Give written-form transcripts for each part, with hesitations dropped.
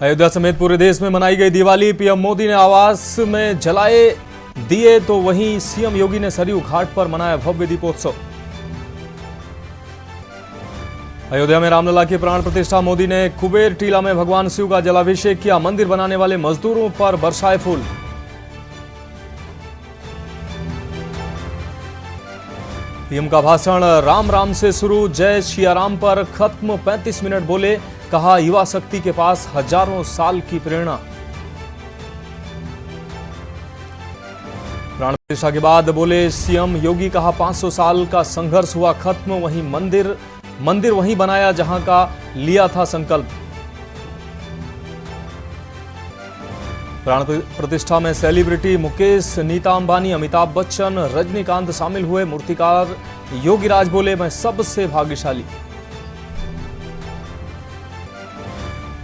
अयोध्या समेत पूरे देश में मनाई गई दिवाली। पीएम मोदी ने आवास में जलाए दिए तो वहीं सीएम योगी ने सरयू घाट पर मनाया भव्य दीपोत्सव। अयोध्या में रामलला की प्राण प्रतिष्ठा। मोदी ने कुबेर टीला में भगवान शिव का जलाभिषेक किया। मंदिर बनाने वाले मजदूरों पर बरसाए फूल। पीएम का भाषण राम राम से शुरू, जय सियाराम पर खत्म। 35 मिनट बोले, कहा युवा शक्ति के पास हजारों साल की प्रेरणा। प्राण प्रतिष्ठा के बाद बोले सीएम योगी, कहा 500 साल का संघर्ष हुआ खत्म। वहीं मंदिर वहीं बनाया जहां का लिया था संकल्प। प्राण प्रतिष्ठा में सेलिब्रिटी मुकेश, नीता अंबानी, अमिताभ बच्चन, रजनीकांत शामिल हुए। मूर्तिकार योगीराज बोले, मैं सबसे भाग्यशाली।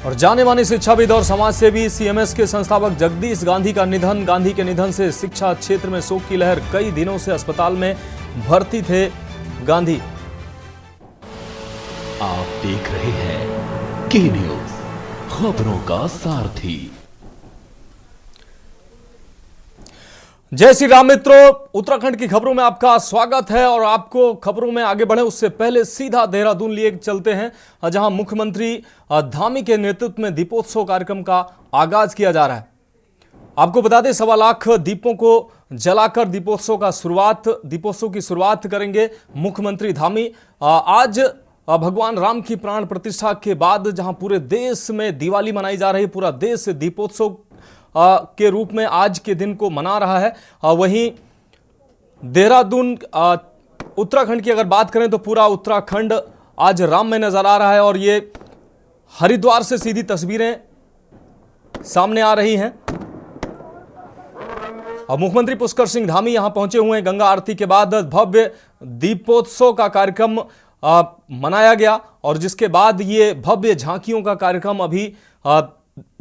और जाने माने शिक्षाविद और समाजसेवी सीएमएस के संस्थापक जगदीश गांधी का निधन। गांधी के निधन से शिक्षा क्षेत्र में शोक की लहर। कई दिनों से अस्पताल में भर्ती थे गांधी। आप देख रहे हैं के न्यूज, खबरों का सारथी। जय श्री राम मित्रों, उत्तराखंड की खबरों में आपका स्वागत है। और आपको खबरों में आगे बढ़े उससे पहले सीधा देहरादून लिए चलते हैं, जहां मुख्यमंत्री धामी के नेतृत्व में दीपोत्सव कार्यक्रम का आगाज किया जा रहा है। आपको बता दें, 1.25 लाख दीपों को जलाकर दीपोत्सव की शुरुआत करेंगे मुख्यमंत्री धामी। आज भगवान राम की प्राण प्रतिष्ठा के बाद जहां पूरे देश में दिवाली मनाई जा रही है, पूरा देश दीपोत्सव के रूप में आज के दिन को मना रहा है। वहीं देहरादून उत्तराखंड की अगर बात करें तो पूरा उत्तराखंड आज राम में नजर आ रहा है। और ये हरिद्वार से सीधी तस्वीरें सामने आ रही हैं। और मुख्यमंत्री पुष्कर सिंह धामी यहां पहुंचे हुए हैं। गंगा आरती के बाद भव्य दीपोत्सव का कार्यक्रम मनाया गया और जिसके बाद ये भव्य झांकियों का कार्यक्रम अभी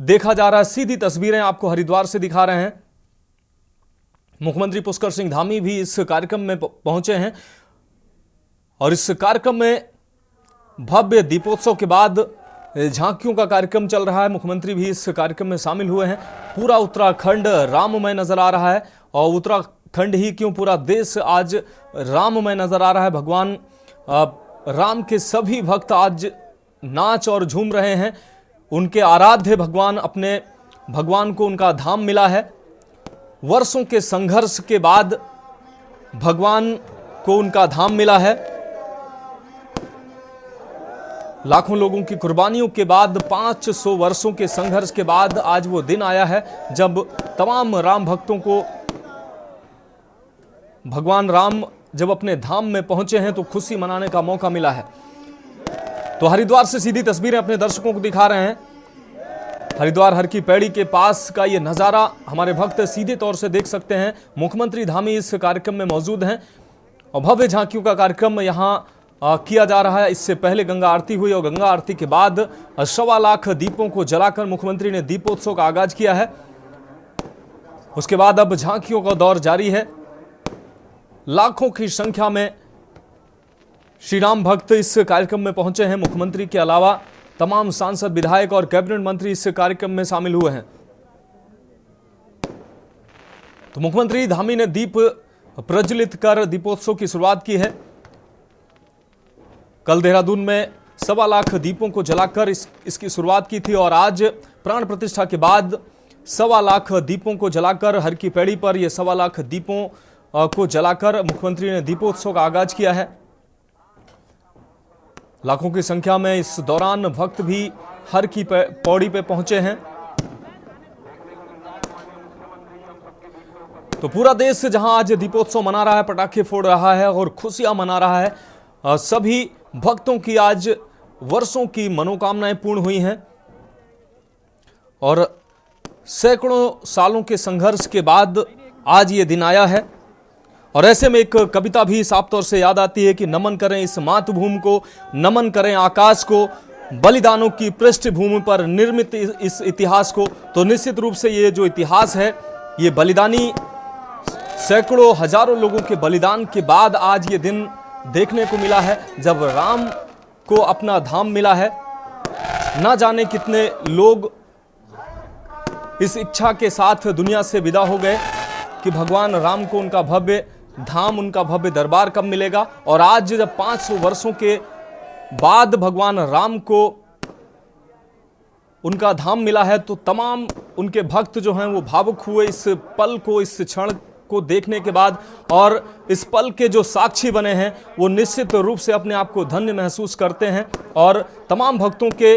देखा जा रहा है। सीधी तस्वीरें आपको हरिद्वार से दिखा रहे हैं। मुख्यमंत्री पुष्कर सिंह धामी भी इस कार्यक्रम में पहुंचे हैं और इस कार्यक्रम में भव्य दीपोत्सव के बाद झांकियों का कार्यक्रम चल रहा है। मुख्यमंत्री भी इस कार्यक्रम में शामिल हुए हैं। पूरा उत्तराखंड राममय नजर आ रहा है। और उत्तराखंड ही क्यों, पूरा देश आज राममय नजर आ रहा है। भगवान राम के सभी भक्त आज नाच और झूम रहे हैं। उनके आराध्य भगवान को उनका धाम मिला है। वर्षों के संघर्ष के बाद भगवान को उनका धाम मिला है। लाखों लोगों की कुर्बानियों के बाद, 500 वर्षों के संघर्ष के बाद आज वो दिन आया है जब तमाम राम भक्तों को भगवान राम जब अपने धाम में पहुंचे हैं तो खुशी मनाने का मौका मिला है। तो हरिद्वार से सीधी तस्वीरें अपने दर्शकों को दिखा रहे हैं। हरिद्वार हर की पैड़ी के पास का ये नज़ारा हमारे भक्त सीधे तौर से देख सकते हैं। मुख्यमंत्री धामी इस कार्यक्रम में मौजूद हैं और भव्य झांकियों का कार्यक्रम यहाँ किया जा रहा है। इससे पहले गंगा आरती हुई और गंगा आरती के बाद 1.25 लाख दीपों को जलाकर मुख्यमंत्री ने दीपोत्सव का आगाज किया है। उसके बाद अब झांकियों का दौर जारी है। लाखों की संख्या में श्री राम भक्त इस कार्यक्रम में पहुंचे हैं। मुख्यमंत्री के अलावा तमाम सांसद, विधायक और कैबिनेट मंत्री इस कार्यक्रम में शामिल हुए हैं। तो मुख्यमंत्री धामी ने दीप प्रज्वलित कर दीपोत्सव की शुरुआत की है। कल देहरादून में 1.25 लाख दीपों को जलाकर इसकी शुरुआत की थी और आज प्राण प्रतिष्ठा के बाद 1.25 लाख दीपों को जलाकर हर की पैड़ी पर यह 1.25 लाख दीपों को जलाकर मुख्यमंत्री ने दीपोत्सव का आगाज किया है। लाखों की संख्या में इस दौरान भक्त भी हर की पौड़ी पे पहुंचे हैं। तो पूरा देश जहां आज दीपोत्सव मना रहा है, पटाखे फोड़ रहा है और खुशियां मना रहा है। सभी भक्तों की आज वर्षों की मनोकामनाएं पूर्ण हुई हैं और सैकड़ों सालों के संघर्ष के बाद आज ये दिन आया है। और ऐसे में एक कविता भी साफ तौर से याद आती है कि नमन करें इस मातृभूमि को, नमन करें आकाश को, बलिदानों की पृष्ठभूमि पर निर्मित इस इतिहास को। तो निश्चित रूप से ये जो इतिहास है, ये बलिदानी सैकड़ों हजारों लोगों के बलिदान के बाद आज ये दिन देखने को मिला है जब राम को अपना धाम मिला है। ना जाने कितने लोग इस इच्छा के साथ दुनिया से विदा हो गए कि भगवान राम को उनका भव्य धाम, उनका भव्य दरबार कब मिलेगा। और आज जब 500 वर्षों के बाद भगवान राम को उनका धाम मिला है तो तमाम उनके भक्त जो हैं वो भावुक हुए इस पल को, इस क्षण को देखने के बाद। और इस पल के जो साक्षी बने हैं वो निश्चित रूप से अपने आप को धन्य महसूस करते हैं। और तमाम भक्तों के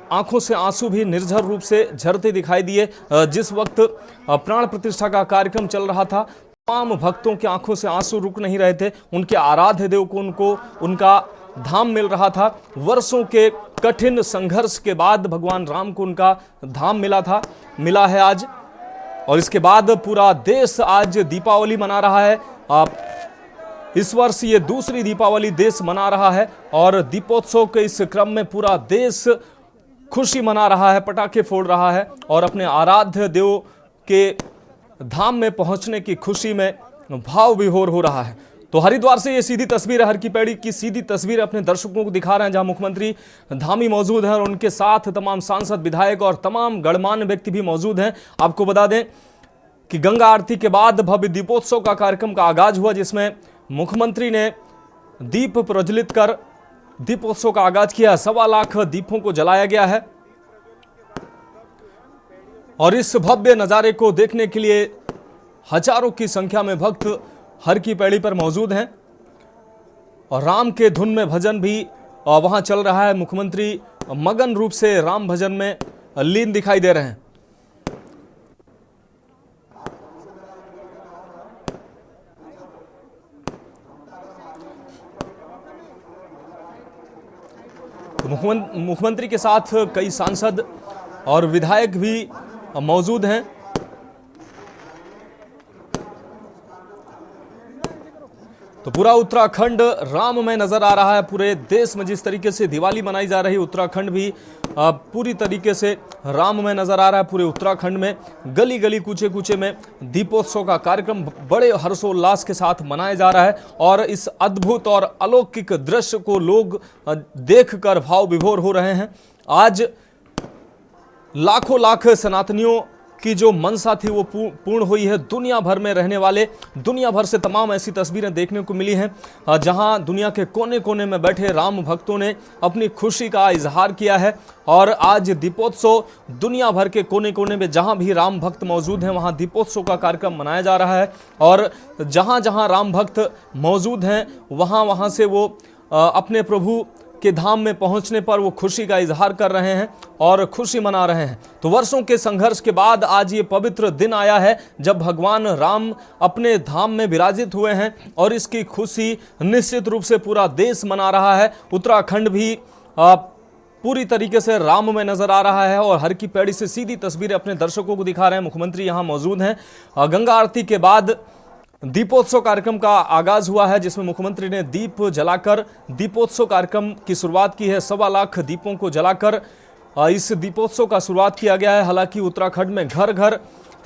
आंखों से आंसू भी निर्झर रूप से झरते दिखाई दिए। जिस वक्त प्राण प्रतिष्ठा का कार्यक्रम चल रहा था, तमाम भक्तों की आंखों से आंसू रुक नहीं रहे थे। उनके आराध्य देव को उनको उनका धाम मिल रहा था। वर्षों के कठिन संघर्ष के बाद भगवान राम को उनका धाम मिला है आज। और इसके बाद पूरा देश आज दीपावली मना रहा है। इस वर्ष ये दूसरी दीपावली देश मना रहा है और दीपोत्सव के इस क्रम में पूरा देश खुशी मना रहा है, पटाखे फोड़ रहा है और अपने आराध्य देव के धाम में पहुंचने की खुशी में भाव विभोर हो रहा है। तो हरिद्वार से ये सीधी तस्वीर है, हर की पैड़ी की सीधी तस्वीर अपने दर्शकों को दिखा रहे हैं, जहां मुख्यमंत्री धामी मौजूद हैं और उनके साथ तमाम सांसद, विधायक और तमाम गणमान्य व्यक्ति भी मौजूद हैं। आपको बता दें कि गंगा आरती के बाद भव्य दीपोत्सव का कार्यक्रम का आगाज हुआ, जिसमें मुख्यमंत्री ने दीप प्रज्वलित कर दीपोत्सव का आगाज किया। 1.25 लाख दीपों को जलाया गया है और इस भव्य नजारे को देखने के लिए हजारों की संख्या में भक्त हर की पैड़ी पर मौजूद हैं और राम के धुन में भजन भी वहां चल रहा है। मुख्यमंत्री मगन रूप से राम भजन में लीन दिखाई दे रहे हैं। तो मुख्यमंत्री के साथ कई सांसद और विधायक भी मौजूद हैं। तो पूरा उत्तराखंड राममय नजर आ रहा है। पूरे देश में जिस तरीके से दिवाली मनाई जा रही है, उत्तराखंड भी पूरी तरीके से राममय नजर आ रहा है। पूरे उत्तराखंड में गली गली कूचे कूचे में दीपोत्सव का कार्यक्रम बड़े हर्षोल्लास के साथ मनाया जा रहा है और इस अद्भुत और अलौकिक दृश्य को लोग देखकर भाव विभोर हो रहे हैं। आज लाखों लाख सनातनियों की जो मनसा थी वो पूर्ण हुई है। दुनिया भर में रहने वाले, दुनिया भर से तमाम ऐसी तस्वीरें देखने को मिली हैं जहां दुनिया के कोने कोने में बैठे राम भक्तों ने अपनी खुशी का इजहार किया है। और आज दीपोत्सव दुनिया भर के कोने कोने में जहां भी राम भक्त मौजूद हैं वहां दीपोत्सव का कार्यक्रम मनाया जा रहा है। और जहां जहां राम भक्त मौजूद हैं वहां वहां से वो अपने प्रभु के धाम में पहुंचने पर वो खुशी का इजहार कर रहे हैं और खुशी मना रहे हैं। तो वर्षों के संघर्ष के बाद आज ये पवित्र दिन आया है जब भगवान राम अपने धाम में विराजित हुए हैं और इसकी खुशी निश्चित रूप से पूरा देश मना रहा है। उत्तराखंड भी पूरी तरीके से राम में नजर आ रहा है और हर की पैड़ी से सीधी तस्वीरें अपने दर्शकों को दिखा रहे हैं। मुख्यमंत्री यहाँ मौजूद हैं। गंगा आरती के बाद दीपोत्सव कार्यक्रम का आगाज हुआ है, जिसमें मुख्यमंत्री ने दीप जलाकर दीपोत्सव कार्यक्रम की शुरुआत की है। 1.25 लाख दीपों को जलाकर इस दीपोत्सव का शुरुआत किया गया है। हालांकि उत्तराखंड में घर घर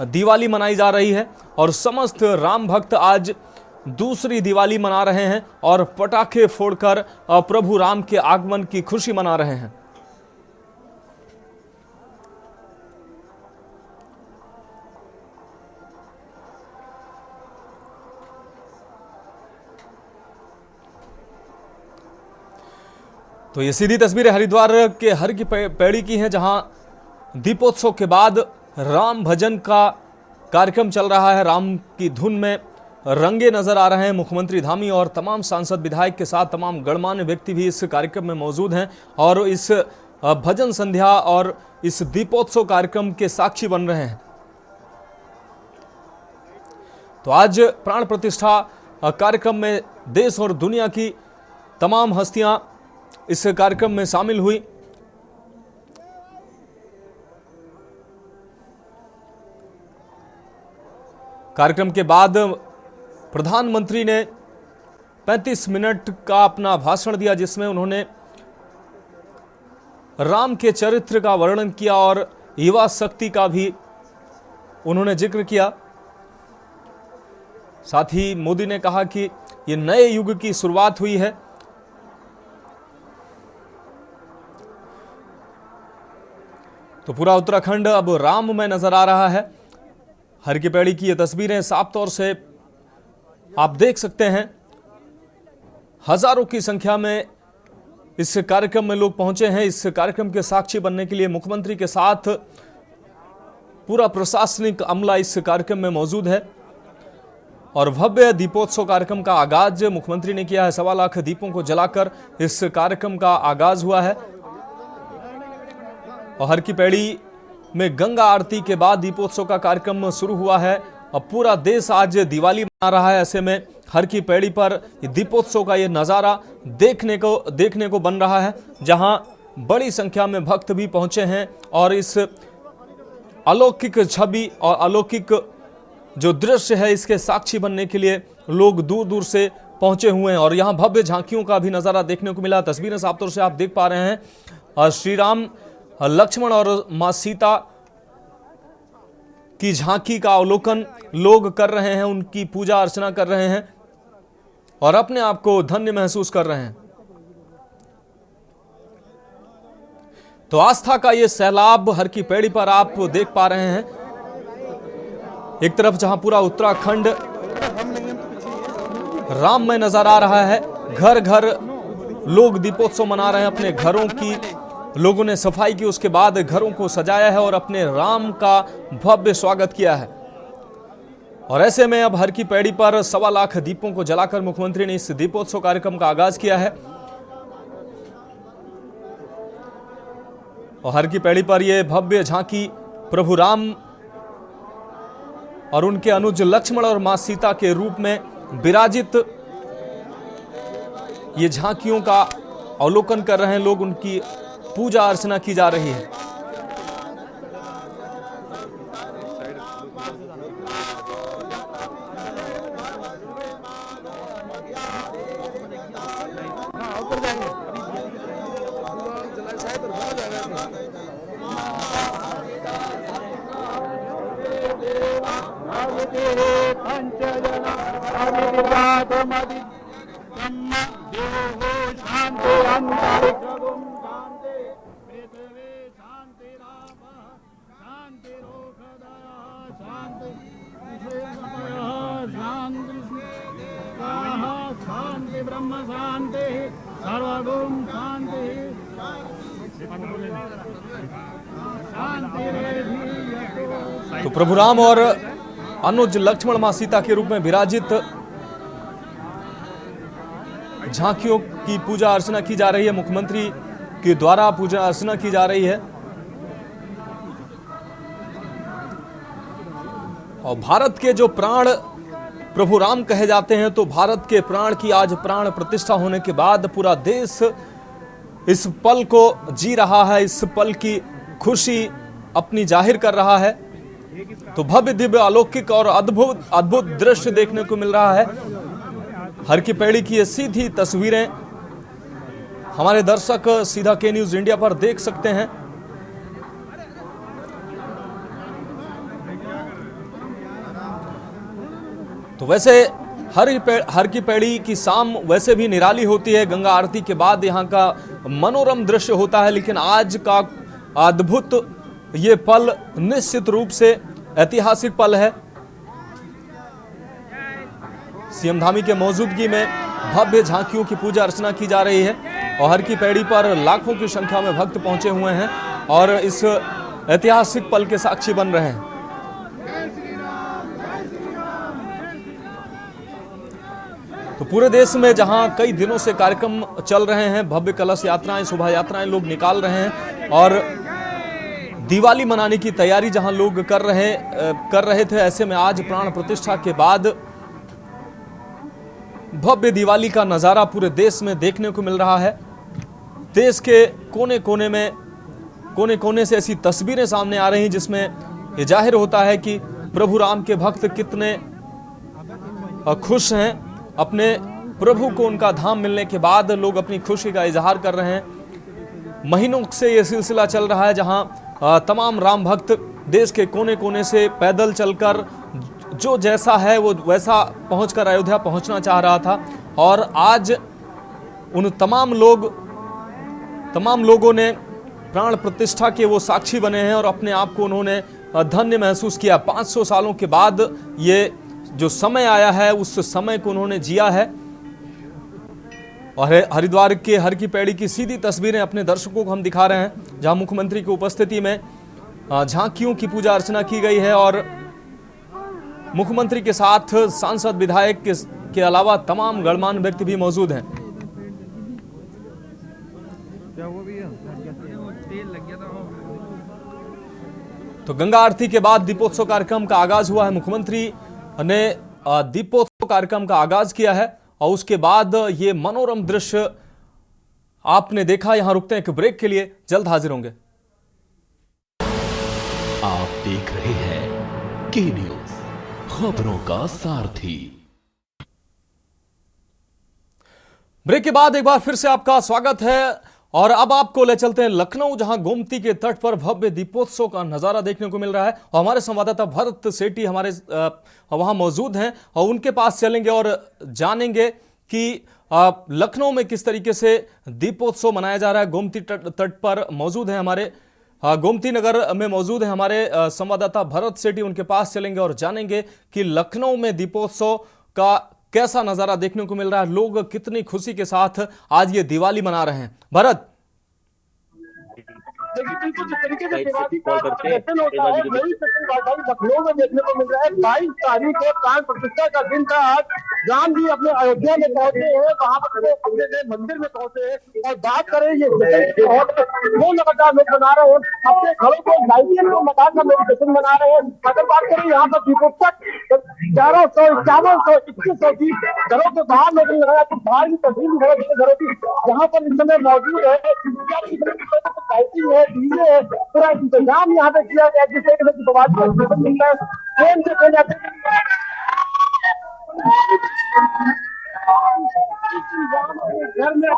दिवाली मनाई जा रही है और समस्त राम भक्त आज दूसरी दिवाली मना रहे हैं और पटाखे फोड़कर प्रभु राम के आगमन की खुशी मना रहे हैं। तो ये सीधी तस्वीरें हरिद्वार के हर की पैड़ी की हैं, जहां दीपोत्सव के बाद राम भजन का कार्यक्रम चल रहा है। राम की धुन में रंगे नजर आ रहे हैं मुख्यमंत्री धामी और तमाम सांसद, विधायक के साथ तमाम गणमान्य व्यक्ति भी इस कार्यक्रम में मौजूद हैं और इस भजन संध्या और इस दीपोत्सव कार्यक्रम के साक्षी बन रहे हैं। तो आज प्राण प्रतिष्ठा कार्यक्रम में देश और दुनिया की तमाम हस्तियां इस कार्यक्रम में शामिल हुई। कार्यक्रम के बाद प्रधानमंत्री ने 35 मिनट का अपना भाषण दिया, जिसमें उन्होंने राम के चरित्र का वर्णन किया और युवा शक्ति का भी उन्होंने जिक्र किया। साथ ही मोदी ने कहा कि ये नए युग की शुरुआत हुई है। तो पूरा उत्तराखंड अब राम में नजर आ रहा है। हर की पैड़ी की ये तस्वीरें साफ तौर से आप देख सकते हैं। हजारों की संख्या में इस कार्यक्रम में लोग पहुंचे हैं। इस कार्यक्रम के साक्षी बनने के लिए मुख्यमंत्री के साथ पूरा प्रशासनिक अमला इस कार्यक्रम में मौजूद है और भव्य दीपोत्सव कार्यक्रम का आगाज मुख्यमंत्री ने किया है। 1.25 लाख दीपों को जलाकर इस कार्यक्रम का आगाज हुआ है और हर की पैड़ी में गंगा आरती के बाद दीपोत्सव का कार्यक्रम शुरू हुआ है। अब पूरा देश आज दिवाली मना रहा है। ऐसे में हर की पैड़ी पर दीपोत्सव का ये नज़ारा देखने को बन रहा है, जहां बड़ी संख्या में भक्त भी पहुंचे हैं और इस अलौकिक छवि और अलौकिक जो दृश्य है इसके साक्षी बनने के लिए लोग दूर दूर से पहुंचे हुए हैं और यहाँ भव्य झांकियों का भी नज़ारा देखने को मिला। तस्वीरें साफ तौर से आप देख पा रहे हैं। श्री राम, लक्ष्मण और माँ सीता की झांकी का अवलोकन लोग कर रहे हैं, उनकी पूजा अर्चना कर रहे हैं और अपने आप को धन्य महसूस कर रहे हैं। तो आस्था का ये सैलाब हर की पैड़ी पर आप देख पा रहे हैं। एक तरफ जहां पूरा उत्तराखंड राम में नजर आ रहा है, घर घर लोग दीपोत्सव मना रहे हैं। अपने घरों की लोगों ने सफाई की, उसके बाद घरों को सजाया है और अपने राम का भव्य स्वागत किया है। और ऐसे में अब हर की पैड़ी पर 1.25 लाख दीपों को जलाकर मुख्यमंत्री ने इस दीपोत्सव कार्यक्रम का आगाज किया है और हर की पैड़ी पर यह भव्य झांकी प्रभु राम और उनके अनुज लक्ष्मण और मां सीता के रूप में विराजित ये झांकियों का अवलोकन कर रहे हैं लोग, उनकी पूजा अर्चना की जा रही है। तो प्रभु राम और अनुज लक्ष्मण मां सीता के रूप में विराजित झांकियों की पूजा अर्चना की जा रही है। मुख्यमंत्री के द्वारा पूजा अर्चना की जा रही है और भारत के जो प्राण प्रभु राम कहे जाते हैं, तो भारत के प्राण की आज प्राण प्रतिष्ठा होने के बाद पूरा देश इस पल को जी रहा है, इस पल की खुशी अपनी जाहिर कर रहा है। तो भव्य दिव्य अलौकिक और अद्भुत दृश्य देखने को मिल रहा है। हर की पैड़ी की ये सीधी तस्वीरें हमारे दर्शक सीधा के न्यूज इंडिया पर देख सकते हैं। तो वैसे हर की पैड़ी की शाम वैसे भी निराली होती है। गंगा आरती के बाद यहाँ का मनोरम दृश्य होता है, लेकिन आज का अद्भुत ये पल निश्चित रूप से ऐतिहासिक पल है। सीएम धामी के मौजूदगी में भव्य झांकियों की पूजा अर्चना की जा रही है और हर की पैड़ी पर लाखों की संख्या में भक्त पहुंचे हुए हैं और इस ऐतिहासिक पल के साक्षी बन रहे हैं। तो पूरे देश में जहां कई दिनों से कार्यक्रम चल रहे हैं, भव्य कलश यात्राएं, शोभा यात्राएं लोग निकाल रहे हैं और दिवाली मनाने की तैयारी जहां लोग कर रहे थे, ऐसे में आज प्राण प्रतिष्ठा के बाद भव्य दिवाली का नजारा पूरे देश में देखने को मिल रहा है। देश के कोने कोने से ऐसी तस्वीरें सामने आ रही हैं जिसमें यह जाहिर होता है कि प्रभु राम के भक्त कितने खुश हैं। अपने प्रभु को उनका धाम मिलने के बाद लोग अपनी खुशी का इजहार कर रहे हैं। महीनों से यह सिलसिला चल रहा है जहां तमाम राम भक्त देश के कोने कोने से पैदल चलकर जो जैसा है वो वैसा पहुंचकर अयोध्या पहुंचना चाह रहा था और आज उन तमाम लोगों ने प्राण प्रतिष्ठा के वो साक्षी बने हैं और अपने आप को उन्होंने धन्य महसूस किया। 500 सालों के बाद ये जो समय आया है उस समय को उन्होंने जिया है। और हरिद्वार के हर की पैड़ी की सीधी तस्वीरें अपने दर्शकों को हम दिखा रहे हैं, जहां मुख्यमंत्री की उपस्थिति में झांकियों की पूजा अर्चना की गई है और मुख्यमंत्री के साथ सांसद विधायक के अलावा तमाम गणमान्य व्यक्ति भी मौजूद हैं। तो गंगा आरती के बाद दीपोत्सव कार्यक्रम का आगाज हुआ है। मुख्यमंत्री ने दीपोत्सव कार्यक्रम का आगाज किया है और उसके बाद ये मनोरम दृश्य आपने देखा। यहां रुकते हैं एक ब्रेक के लिए, जल्द हाजिर होंगे। आप देख रहे हैं के न्यूज, खबरों का सारथी। ब्रेक के बाद एक बार फिर से आपका स्वागत है और अब आपको ले चलते हैं लखनऊ, जहां गोमती के तट पर भव्य दीपोत्सव का नजारा देखने को मिल रहा है। और हमारे संवाददाता भरत सेठी हमारे वहां मौजूद हैं और उनके पास चलेंगे और जानेंगे कि लखनऊ में किस तरीके से दीपोत्सव मनाया जा रहा है। गोमती तट पर मौजूद है हमारे गोमती नगर में मौजूद है हमारे संवाददाता भरत सेठी। उनके पास चलेंगे और जानेंगे कि लखनऊ में दीपोत्सव का कैसा नजारा देखने को मिल रहा है, लोग कितनी खुशी के साथ आज ये दिवाली मना रहे हैं। भरत, देखिए बिल्कुल जिस तरीके से दिवाली का सेशन होता है वही सेशन राजधानी लखनऊ में देखने को मिल रहा है। 22 तारीख को प्राण प्रतिष्ठा का दिन था। आज राम जी अपने अयोध्या में पहुंचे हैं, वहां पर अपने मंदिर में पहुंचे हैं। और बात करें ये वो लगातार लोग बना रहे हैं अपने घरों को लाइटिंग को लगाकर लोग सेशन बना रहे हैं। अगर बात करें यहाँ पर दीपोत्सव 1100, 5100, 2100 की घरों के बाहर लोग लगाया तो बाहर की तस्वीर घरों की यहाँ पर इस समय मौजूद है। लाइटिंग है, डीजे है, पूरा इंतजाम यहाँ पे किया गया जिससे मिलता है। ट्रेन से ट्रेन जाते घर में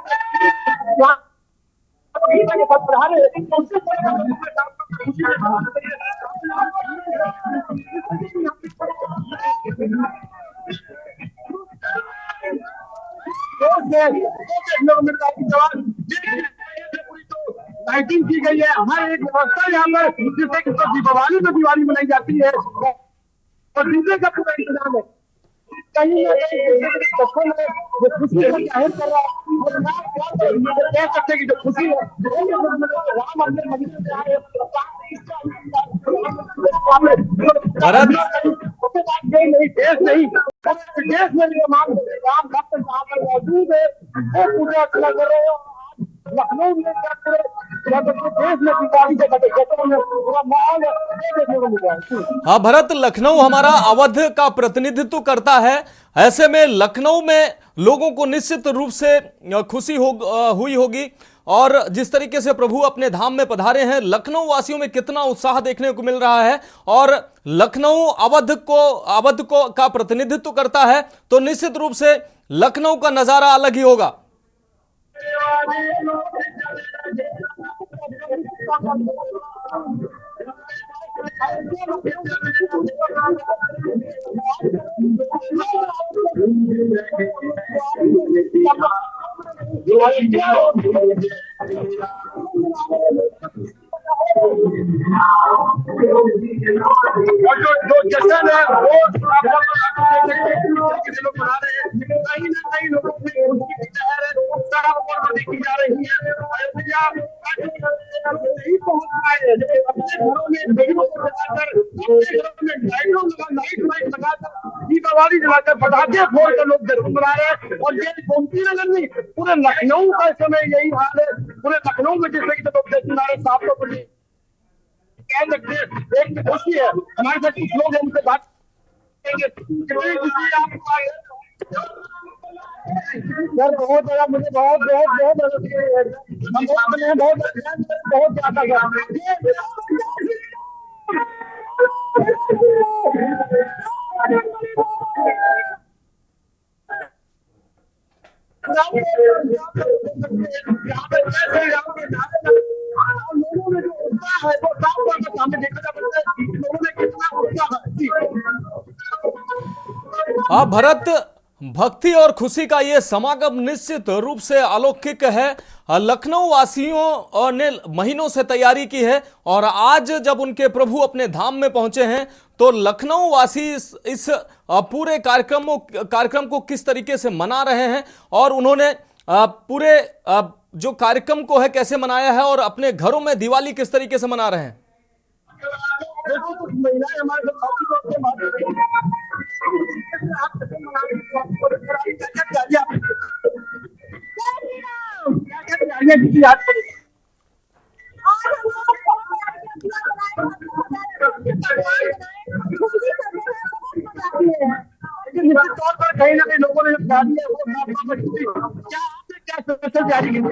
लाइटिंग की गई है। हमारी एक व्यवस्था यहाँ पर जिससे कि दीपावली में दिवाली मनाई जाती है और डीजे का पूरा इंतजाम है। कहीं ना कहीं बच्चों में जो खुशी जाहिर कर रहा है कह सकते कि जो खुशी है राम अपने मंदिर में आए नहीं देश नहीं विदेश में भी तमाम राम भक्त यहाँ पर मौजूद है, वो पूजा अर्चना कर रहे हैं। लखनऊ में देश में दिवाली के माहौल देखने को मिल रहा है। हाँ भरत, लखनऊ हमारा अवध का प्रतिनिधित्व करता है। ऐसे में लखनऊ में लोगों को निश्चित रूप से खुशी हुई होगी और जिस तरीके से प्रभु अपने धाम में पधारे हैं, लखनऊ वासियों में कितना उत्साह देखने को मिल रहा है। और लखनऊ अवध को का प्रतिनिधित्व करता है तो निश्चित रूप से लखनऊ का नजारा अलग ही होगा। और जो जश्न है वो लोग मना रहे हैं। कहीं ना कहीं लोगों में देखी जा रही है। अयोध्या नहीं पहुंच पाए अपने घरों में लाइट लगाकर दीपावली जलाकर पटाखे फोड़कर लोग जश्न मना रहे हैं। और ये गोमती नगर नहीं, पूरे लखनऊ का इस समय यही हाल है। पूरे लखनऊ में जिस तरीके से लोग जश्न मना रहे हैं, साफ तौर पर कह सकते हैं एक खुशी है। हमारे साथ कुछ लोग हैं, उनसे बात करेंगे। कितनी खुशी है आपको? सर बहुत बड़ा, मुझे बहुत ज्यादा भरत, भक्ति और खुशी का ये समागम निश्चित रूप से अलौकिक है। लखनऊ वासियों ने महीनों से तैयारी की है और आज जब उनके प्रभु अपने धाम में पहुंचे हैं तो लखनऊ वासी इस पूरे कार्यक्रम को किस तरीके से मना रहे हैं और उन्होंने पूरे जो कार्यक्रम को है कैसे मनाया है और अपने घरों में दिवाली किस तरीके से मना रहे हैं। देखो कुछ महिलाएं हमारे साथी लोग से बात कर रही हैं। निश्चित तौर पर कहीं ना कहीं लोगों ने जो तैयारी है वो क्या आपने क्या स्पेशल तैयारी की जो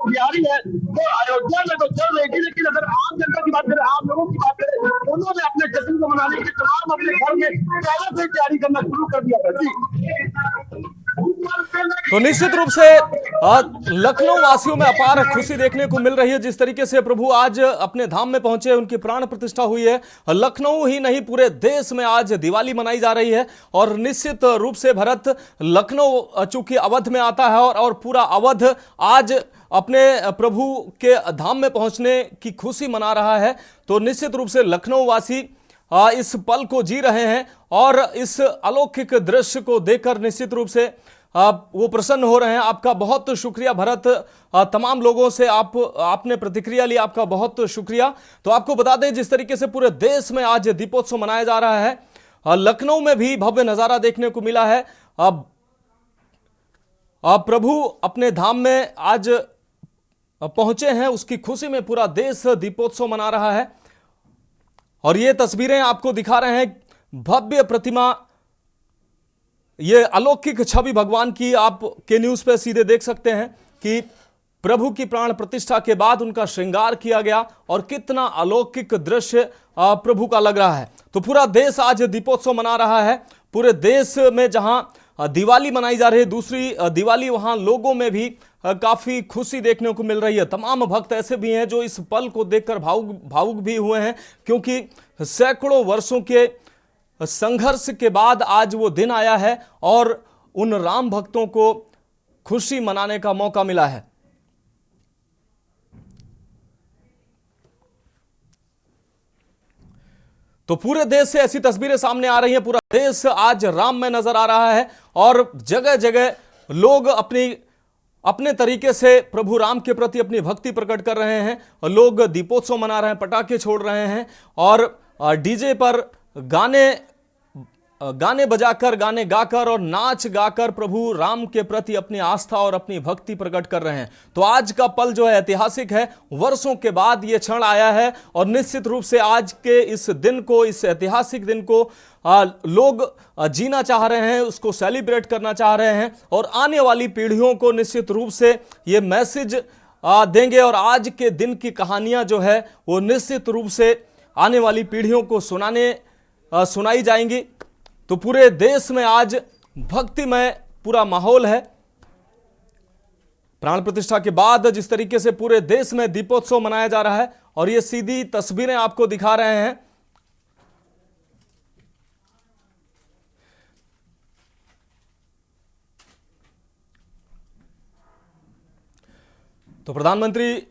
तैयारी है वो अयोध्या में तो चल रही थी, लेकिन अगर आम जनता की बात करें, आम लोगों की बात करें, उन्होंने अपने जश्न को मनाने के तमाम अपने घर में पहले से तैयारी करना शुरू कर दिया था जी। तो निश्चित रूप से लखनऊ वासियों में अपार खुशी देखने को मिल रही है। जिस तरीके से प्रभु आज अपने धाम में पहुंचे, उनकी प्राण प्रतिष्ठा हुई है। लखनऊ ही नहीं पूरे देश में आज दिवाली मनाई जा रही है और निश्चित रूप से भरत लखनऊ चूंकि अवध में आता है और पूरा अवध आज अपने प्रभु के धाम में पहुंचने की खुशी मना रहा है। तो निश्चित रूप से लखनऊ वासी इस पल को जी रहे हैं और इस अलौकिक दृश्य को देखकर निश्चित रूप से वो प्रसन्न हो रहे हैं। आपका बहुत शुक्रिया भरत, तमाम लोगों से आपने प्रतिक्रिया ली, आपका बहुत शुक्रिया। तो आपको बता दें जिस तरीके से पूरे देश में आज दीपोत्सव मनाया जा रहा है, लखनऊ में भी भव्य नजारा देखने को मिला है। प्रभु अपने धाम में आज पहुंचे हैं, उसकी खुशी में पूरा देश दीपोत्सव मना रहा है और ये तस्वीरें आपको दिखा रहे हैं। भव्य प्रतिमा, ये अलौकिक छवि भगवान की आप के न्यूज पे सीधे देख सकते हैं कि प्रभु की प्राण प्रतिष्ठा के बाद उनका श्रृंगार किया गया और कितना अलौकिक दृश्य प्रभु का लग रहा है। तो पूरा देश आज दीपोत्सव मना रहा है। पूरे देश में जहां दिवाली मनाई जा रही है, दूसरी दिवाली वहां लोगों में भी काफी खुशी देखने को मिल रही है। तमाम भक्त ऐसे भी हैं जो इस पल को देखकर भावुक भी हुए हैं, क्योंकि सैकड़ों वर्षों के संघर्ष के बाद आज वो दिन आया है और उन राम भक्तों को खुशी मनाने का मौका मिला है। तो पूरे देश से ऐसी तस्वीरें सामने आ रही हैं। पूरा देश आज राम में नजर आ रहा है और जगह जगह लोग अपने तरीके से प्रभु राम के प्रति अपनी भक्ति प्रकट कर रहे हैं। लोग दीपोत्सव मना रहे हैं, पटाखे छोड़ रहे हैं और डीजे पर गाने बजाकर, गाने गाकर और नाच गाकर प्रभु राम के प्रति अपनी आस्था और अपनी भक्ति प्रकट कर रहे हैं। तो आज का पल जो है ऐतिहासिक है। वर्षों के बाद यह क्षण आया है और निश्चित रूप से आज के इस दिन को, इस ऐतिहासिक दिन को लोग जीना चाह रहे हैं, उसको सेलिब्रेट करना चाह रहे हैं और आने वाली पीढ़ियों को निश्चित रूप से ये मैसेज देंगे और आज के दिन की कहानियां जो है वो निश्चित रूप से आने वाली पीढ़ियों को सुनाई जाएंगी। तो पूरे देश में आज भक्तिमय पूरा माहौल है। प्राण प्रतिष्ठा के बाद जिस तरीके से पूरे देश में दीपोत्सव मनाया जा रहा है और ये सीधी तस्वीरें आपको दिखा रहे हैं। तो प्रधानमंत्री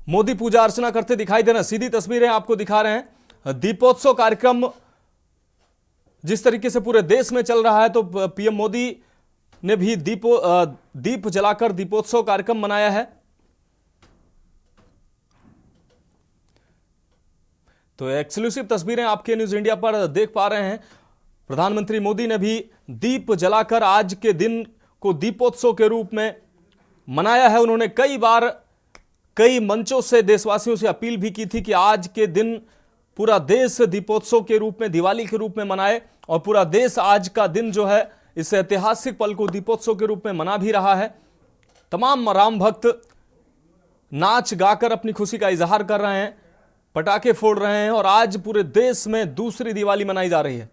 मोदी पूजा अर्चना करते दिखाई दे रहे हैं, सीधी तस्वीरें आपको दिखा रहे हैं। दीपोत्सव कार्यक्रम जिस तरीके से पूरे देश में चल रहा है, तो पीएम मोदी ने भी दीप जलाकर दीपोत्सव कार्यक्रम मनाया है। तो एक्सक्लूसिव तस्वीरें आपके न्यूज इंडिया पर देख पा रहे हैं। प्रधानमंत्री मोदी ने भी दीप जलाकर आज के दिन को दीपोत्सव के रूप में मनाया है। उन्होंने कई बार कई मंचों से देशवासियों से अपील भी की थी कि आज के दिन पूरा देश दीपोत्सव के रूप में, दिवाली के रूप में मनाए और पूरा देश आज का दिन जो है इस ऐतिहासिक पल को दीपोत्सव के रूप में मना भी रहा है। तमाम राम भक्त नाच गाकर अपनी खुशी का इजहार कर रहे हैं, पटाखे फोड़ रहे हैं और आज पूरे देश में दूसरी दिवाली मनाई जा रही है।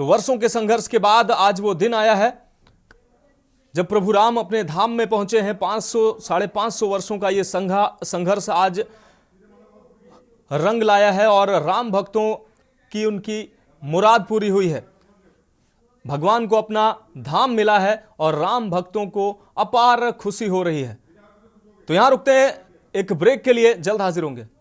तो वर्षों के संघर्ष के बाद आज वो दिन आया है जब प्रभु राम अपने धाम में पहुंचे हैं। 500-550 वर्षों का ये संघर्ष आज रंग लाया है और राम भक्तों की उनकी मुराद पूरी हुई है। भगवान को अपना धाम मिला है और राम भक्तों को अपार खुशी हो रही है। तो यहां रुकते हैं एक ब्रेक के लिए, जल्द हाजिर होंगे।